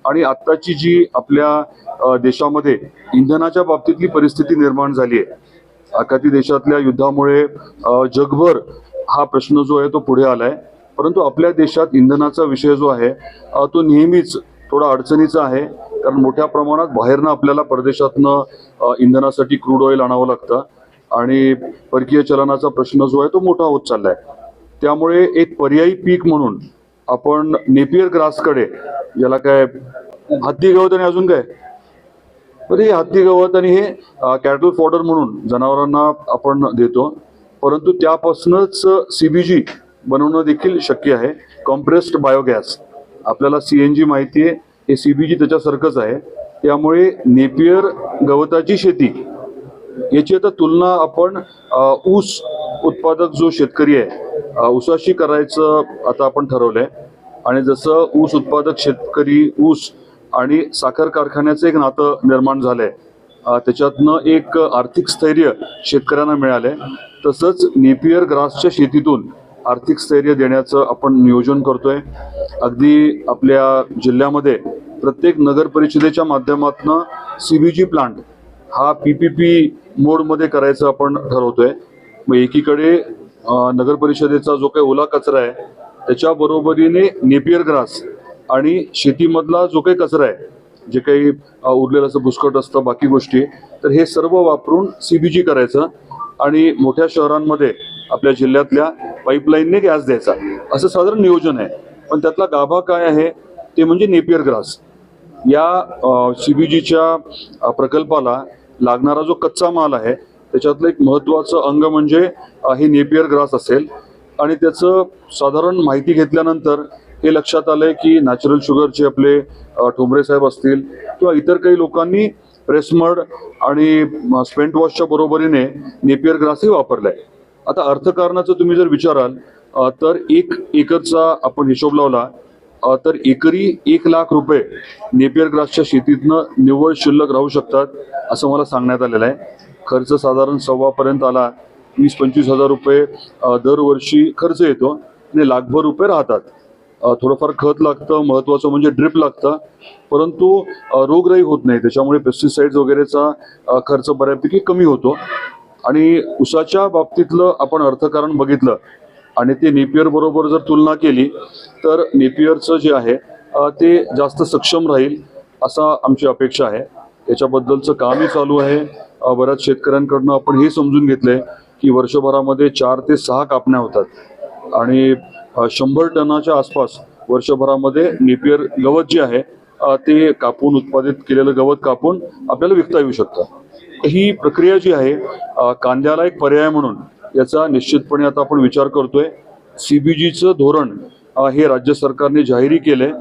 आणि आत्ताची जी आपल्या देशामध्ये इंधनाच्या बाबतीतली परिस्थिती निर्माण झाली आहे, आखाती देशातल्या युद्धामुळे जगभर हा प्रश्न जो आहे तो पुढे आलाय. परंतु आपल्या देशात इंधनाचा विषय जो आहे तो नेहमीच थोडा अडचणीचा आहे, कारण मोठ्या प्रमाणात बाहेरनं आपल्याला परदेशातनं इंधनासाठी क्रूड ऑइल आणावं लागतं आणि परकीय चलनाचा प्रश्न जो आहे तो मोठा होत चाललाय. त्यामुळे एक पर्यायी पीक म्हणून आपण नेपियर ग्रासकडे, याला काय हत्ती गवत आणि अजून काय, तर हे हत्ती गवत आणि हे कॅटल फॉडर म्हणून जनावरांना आपण देतो. परंतु त्यापासूनच CBG बनवणं देखील शक्य आहे, कॉम्प्रेस्ड बायोगॅस. आपल्याला CNG माहिती आहे, हे CBG त्याच्यासारखंच आहे. त्यामुळे नेपियर गवताची शेती याची आता तुलना आपण ऊस उत्पादक जो शेतकरी आहे ऊसाशी करायचं आता आपण ठरवलंय. आणि जसं ऊस उत्पादक शेतकरी, ऊस आणि साखर कारखान्याचं एक नातं निर्माण झालंय, त्याच्यातनं एक आर्थिक स्थैर्य शेतकऱ्यांना मिळालंय, तसंच नेपियर ग्रासच्या शेतीतून आर्थिक स्थैर्य देण्याचं आपण नियोजन करतोय. अगदी आपल्या जिल्ह्यामध्ये प्रत्येक नगर परिषदेच्या माध्यमातून CBG प्लांट हा PPP मोडमध्ये करायचं आपण ठरवतोय. मग एकीकडे नगर परिषदेचा जो काही ओला कचरा आहे त्याच्या बरोबरीने नेपियर ग्रास आणि शेतीमधला जो काही कचरा आहे, जे काही उरलेलं असं भुसकट असतं, बाकी गोष्टी, तर हे सर्व वापरून CBG करायचं आणि मोठ्या शहरांमध्ये आपल्या जिल्ह्यातल्या पाईपलाईनने गॅस द्यायचा, असं साधारण नियोजन आहे. पण त्यातला गाभा काय आहे ते म्हणजे नेपियर ग्रास. या CBGच्या प्रकल्पाला लागणारा जो कच्चा माल आहे त्याच्यातलं एक महत्त्वाचं अंग म्हणजे हे नेपियर ग्रास असेल. आणि त्याचं साधारण माहिती घेतल्यानंतर हे लक्षात आलंय की नॅचरल शुगरचे आपले ठोंबरे साहेब असतील किंवा इतर काही लोकांनी प्रेसमड आणि स्पेंट वॉशच्या बरोबरीने नेपियर ग्रासही वापरलाय. आता अर्थकारणाचं तुम्ही जर विचाराल तर 1 एकरचा आपण हिशोब लावला तर एकरी 1 लाख रुपये नेपियर ग्रासच्या शेतीतनं निव्वळ शिल्लक राहू शकतात असं मला सांगण्यात आलेलं आहे. खर्च साधारण 1.25 पर्यंत आला, 20-25 हजार रुपये दरवर्षी खर्च येतो आणि लाखभर रुपये राहतात. थोडंफार खत लागतं, महत्त्वाचं म्हणजे ड्रिप लागतं, परंतु रोगराई होत नाही, त्याच्यामुळे पेस्टिसाइड्स वगैरेचा खर्च बऱ्यापैकी कमी होतो. आणि ऊसाच्या बाबतीतलं आपण अर्थकारण बघितलं आणि ते नेपियर बरोबर जर तुलना केली तर नेपियरचं जे आहे ते जास्त सक्षम राहील असा आमची अपेक्षा आहे. याच्याबद्दलचं कामही चालू आहे. बऱ्याच शेतकऱ्यांकडनं आपण हे समजून घेतलंय की वर्षभरामध्ये 4 ते 6 कापण्या होतात आणि 100 टनाच्या आसपास वर्षभरामध्ये नेपियर गवत जे आहे ते कापून, उत्पादित केलेलं गवत कापून आपल्याला विकता येऊ शकतं. ही प्रक्रिया जी आहे कांद्याला एक पर्याय म्हणून याचा निश्चितपणे आता आपण विचार करतोय. CBGचं धोरण हे राज्य सरकारने जाहीर केलंय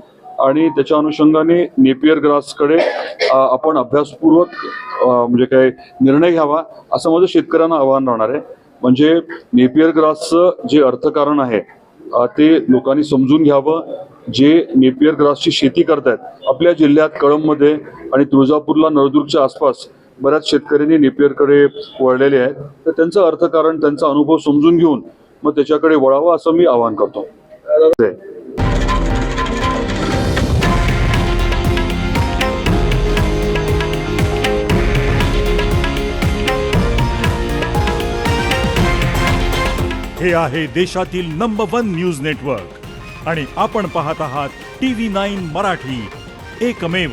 आणि त्याच्या अनुषंगाने नेपियर ग्रासकडे आपण अभ्यासपूर्वक म्हणजे काय निर्णय घ्यावा असं माझं शेतकऱ्यांना आवाहन राहणार आहे. म्हणजे नेपियर ग्रासचं जे अर्थकारण आहे ते लोकांनी समजून घ्यावं. जे नेपियर ग्रासची शेती करतायत आपल्या जिल्ह्यात कळंबमध्ये आणि तुळजापूरला, नळदुर्गच्या आसपास बऱ्याच शेतकऱ्यांनी नेपियरकडे वळलेले आहेत, तर त्यांचं अर्थकारण, त्यांचा अनुभव समजून घेऊन मग त्याच्याकडे वळावं असं मी आवाहन करतो. हे आहे देशातील नंबर 1 न्यूज नेटवर्क आणि आपण पाहत आहात TV9 मराठी, एकमेव.